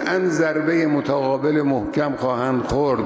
قطعا ضربه متقابل محکم خواهند خورد.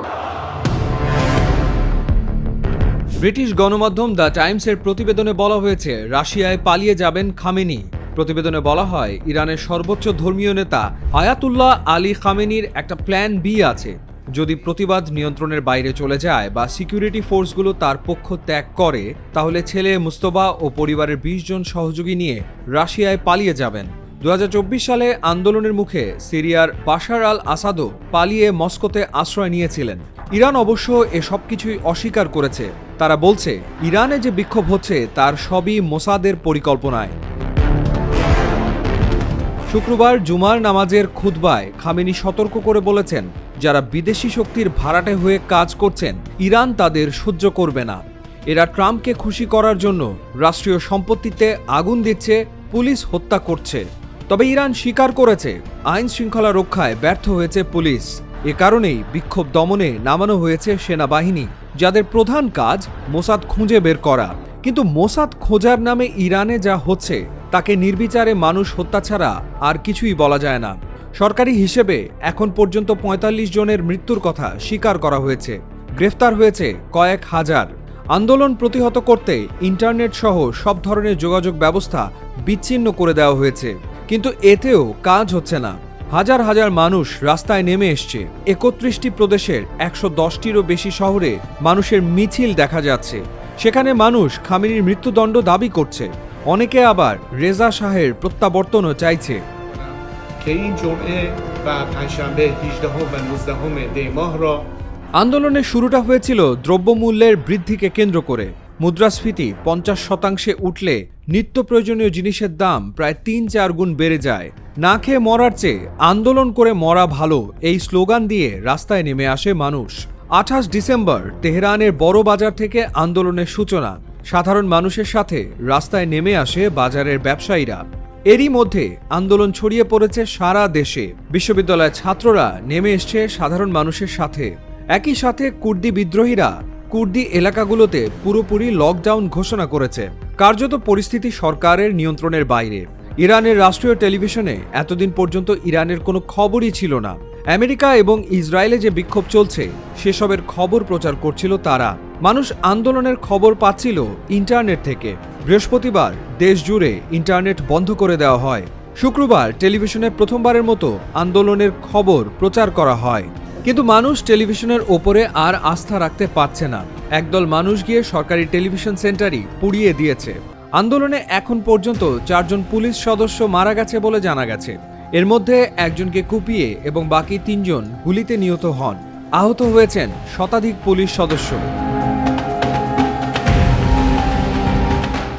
British গণমাধ্যম the টাইমসের প্রতিবেদনে বলা হয়েছে রাশিয়ায় পালিয়ে যাবেন খামেনি। প্রতিবেদনে বলা হয় ইরানের সর্বোচ্চ ধর্মীয় নেতা আয়াতুল্লাহ আলী খামেনির একটা প্ল্যান বি আছে। যদি প্রতিবাদ নিয়ন্ত্রণের বাইরে চলে যায় বা সিকিউরিটি ফোর্সগুলো তার পক্ষ ত্যাগ করে, তাহলে ছেলে মুস্তফা ও পরিবারের 20 জন সহযোগী নিয়ে রাশিয়ায় পালিয়ে যাবেন। 2024 সালে আন্দোলনের মুখে সিরিয়ার বাশার আল আসাদও পালিয়ে মস্কোতে আশ্রয় নিয়েছিলেন। ইরান অবশ্য এসব কিছুই অস্বীকার করেছে। তারা বলছে ইরানে যে বিক্ষোভ হচ্ছে তার সবই মোসাদের পরিকল্পনায়। শুক্রবার জুমার নামাজের খুতবায় খামেনি সতর্ক করে বলেছেন, যারা বিদেশি শক্তির ভাড়াটে হয়ে কাজ করছেন ইরান তাদের সহ্য করবে না। এরা ট্রাম্পকে খুশি করার জন্য রাষ্ট্রীয় সম্পত্তিতে আগুন দিচ্ছে, পুলিশ হত্যা করছে। তবে ইরান স্বীকার করেছে আইন শৃঙ্খলা রক্ষায় ব্যর্থ হয়েছে পুলিশ। এ কারণেই বিক্ষোভ দমনে নামানো হয়েছে সেনাবাহিনী, যাদের প্রধান কাজ মোসাদ খুঁজে বের করা। কিন্তু মোসাদ খোঁজার নামে ইরানে যা হচ্ছে তাকে নির্বিচারে মানুষ হত্যা ছাড়া আর কিছুই বলা যায় না। সরকারি হিসেবে এখন পর্যন্ত 45 জনের মৃত্যুর কথা স্বীকার করা হয়েছে। গ্রেফতার হয়েছে কয়েক হাজার। আন্দোলন প্রতিহত করতে ইন্টারনেট সহ সব ধরনের যোগাযোগ ব্যবস্থা বিচ্ছিন্ন করে দেওয়া হয়েছে, কিন্তু এতেও কাজ হচ্ছে না। হাজার হাজার মানুষ রাস্তায় নেমে এসছে। 31টি প্রদেশের 110টিরও বেশি শহরে মানুষের মিছিল দেখা যাচ্ছে। সেখানে মানুষ খামেনির মৃত্যুদণ্ড দাবি করছে। অনেকে আবার রেজা শাহের প্রত্যাবর্তনও চাইছে। আন্দোলনের শুরুটা হয়েছিল দ্রব্যমূল্যের বৃদ্ধিকে কেন্দ্র করে। মুদ্রাস্ফীতি 50% উঠলে নিত্য প্রয়োজনীয় জিনিসের দাম প্রায় 3-4 গুণ বেড়ে যায়। না খেয়ে মরার চেয়ে আন্দোলন করে মরা ভালো, এই স্লোগান দিয়ে রাস্তায় নেমে আসে মানুষ। 28 ডিসেম্বর তেহরানের বড় বাজার থেকে আন্দোলনের সূচনা। সাধারণ মানুষের সাথে রাস্তায় নেমে আসে বাজারের ব্যবসায়ীরা। এরই মধ্যে আন্দোলন ছড়িয়ে পড়েছে সারা দেশে। বিশ্ববিদ্যালয়ের ছাত্ররা নেমে এসছে সাধারণ মানুষের সাথে। একই সাথে কুর্দি বিদ্রোহীরা কুর্দি এলাকাগুলোতে পুরোপুরি লকডাউন ঘোষণা করেছে। কার্যত পরিস্থিতি সরকারের নিয়ন্ত্রণের বাইরে। ইরানের রাষ্ট্রীয় টেলিভিশনে এতদিন পর্যন্ত ইরানের কোনো খবরই ছিল না। আমেরিকা এবং ইসরায়েলে যে বিক্ষোভ চলছে সেসবের খবর প্রচার করছিল তারা। মানুষ আন্দোলনের খবর পাচ্ছিল ইন্টারনেট থেকে। বৃহস্পতিবার দেশ জুড়ে ইন্টারনেট বন্ধ করে দেওয়া হয়। শুক্রবার টেলিভিশনে প্রথমবারের মতো আন্দোলনের খবর প্রচার করা হয়। কিন্তু মানুষ টেলিভিশনের ওপরে আর আস্থা রাখতে পারছে না। একদল মানুষ গিয়ে সরকারি টেলিভিশন সেন্টারই পুড়িয়ে দিয়েছে। আন্দোলনে এখন পর্যন্ত 4 জন পুলিশ সদস্য মারা গেছে বলে জানা গেছে। এর মধ্যে একজনকে কুপিয়ে এবং বাকি 3 জন গুলিতে নিহত হন। আহত হয়েছেন শতাধিক পুলিশ সদস্য।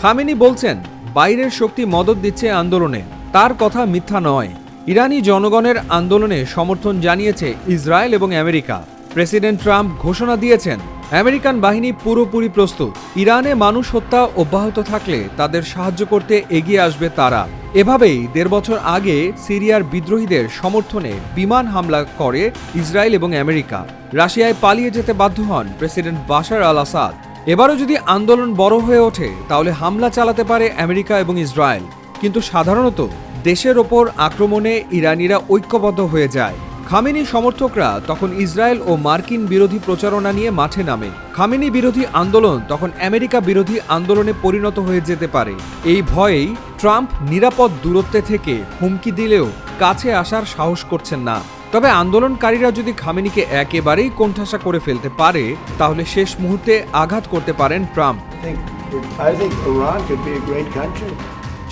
খামেনি বলছেন বাইরের শক্তি মদদ দিচ্ছে আন্দোলনে। তার কথা মিথ্যা নয়। ইরানি জনগণের আন্দোলনে সমর্থন জানিয়েছে ইসরায়েল এবং আমেরিকা। প্রেসিডেন্ট ট্রাম্প ঘোষণা দিয়েছেন আমেরিকান বাহিনী পুরোপুরি প্রস্তুত। ইরানে মানুষ হত্যা অব্যাহত থাকলে তাদের সাহায্য করতে এগিয়ে আসবে তারা। এভাবেই 1.5 বছর আগে সিরিয়ার বিদ্রোহীদের সমর্থনে বিমান হামলা করে ইসরায়েল এবং আমেরিকা। রাশিয়ায় পালিয়ে যেতে বাধ্য হন প্রেসিডেন্ট বাশার আল আসাদ। এবারও যদি আন্দোলন বড় হয়ে ওঠে তাহলে হামলা চালাতে পারে আমেরিকা এবং ইসরায়েল। কিন্তু সাধারণত দেশের ওপর আক্রমণে ইরানিরা ঐক্যবদ্ধ হয়ে যায়। খামেনি সমর্থকরা তখন ইসরায়েল ও মার্কিন বিরোধী প্রচারণা নিয়ে মাঠে নামে। খামেনি বিরোধী আন্দোলন তখন আমেরিকা বিরোধী আন্দোলনে পরিণত হয়ে যেতে পারে। এই ভয়েই ট্রাম্প নিরাপদ দূরত্বে থেকে হুমকি দিলেও কাছে আসার সাহস করছেন না। তবে আন্দোলনকারীরা যদি খামেনিকে একেবারেই কোণঠাসা করে ফেলতে পারে তাহলে শেষ মুহূর্তে আঘাত করতে পারেন ট্রাম্প।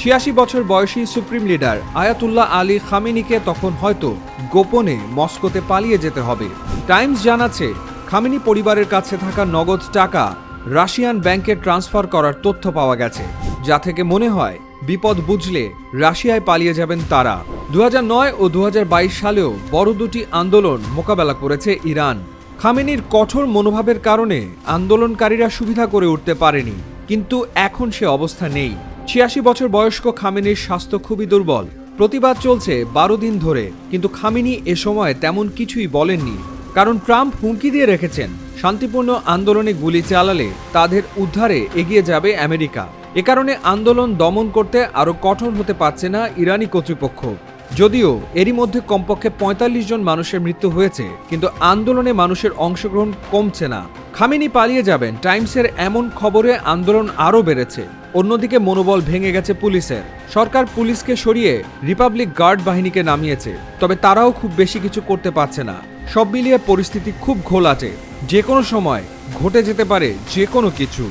86 বছর বয়সী সুপ্রিম লিডার আয়াতুল্লাহ আলী খামেনিকে তখন হয়তো গোপনে মস্কোতে পালিয়ে যেতে হবে। টাইমস জানাচ্ছে খামেনি পরিবারের কাছে থাকা নগদ টাকা রাশিয়ান ব্যাংকে ট্রান্সফার করার তথ্য পাওয়া গেছে, যা থেকে মনে হয় বিপদ বুঝলে রাশিয়ায় পালিয়ে যাবেন তারা। 2009 ও 2022 সালেও বড় দুটি আন্দোলন মোকাবেলা করেছে ইরান। খামেনির কঠোর মনোভাবের কারণে আন্দোলনকারীরা সুবিধা করে উঠতে পারেনি, কিন্তু এখন সে অবস্থা নেই। 86 বছর বয়স্ক খামেনির স্বাস্থ্য খুবই দুর্বল। প্রতিবাদ চলছে 12 দিন ধরে, কিন্তু খামেনি এ সময় তেমন কিছুই বলেননি, কারণ ট্রাম্প হুমকি দিয়ে রেখেছেন শান্তিপূর্ণ আন্দোলনে গুলি চালালে তাদের উদ্ধারে এগিয়ে যাবে আমেরিকা। এ কারণে আন্দোলন দমন করতে আরও কঠোর হতে পারছে না ইরানি কর্তৃপক্ষ। যদিও এরই মধ্যে কমপক্ষে ৪৫ জন মানুষের মৃত্যু হয়েছে, কিন্তু আন্দোলনে মানুষের অংশগ্রহণ কমছে না। খামেনি পালিয়ে যাবেন টাইমসের এমন খবরে আন্দোলন আরও বেড়েছে। অন্যদিকে মনোবল ভেঙে গেছে পুলিশের। সরকার পুলিশকে সরিয়ে রিপাবলিক গার্ড বাহিনীকে নামিয়েছে, তবে তারাও খুব বেশি কিছু করতে পারছে না। সব মিলিয়ে পরিস্থিতি খুব ঘোলাটে। যে কোনো সময় ঘটে যেতে পারে যে কোনো কিছু।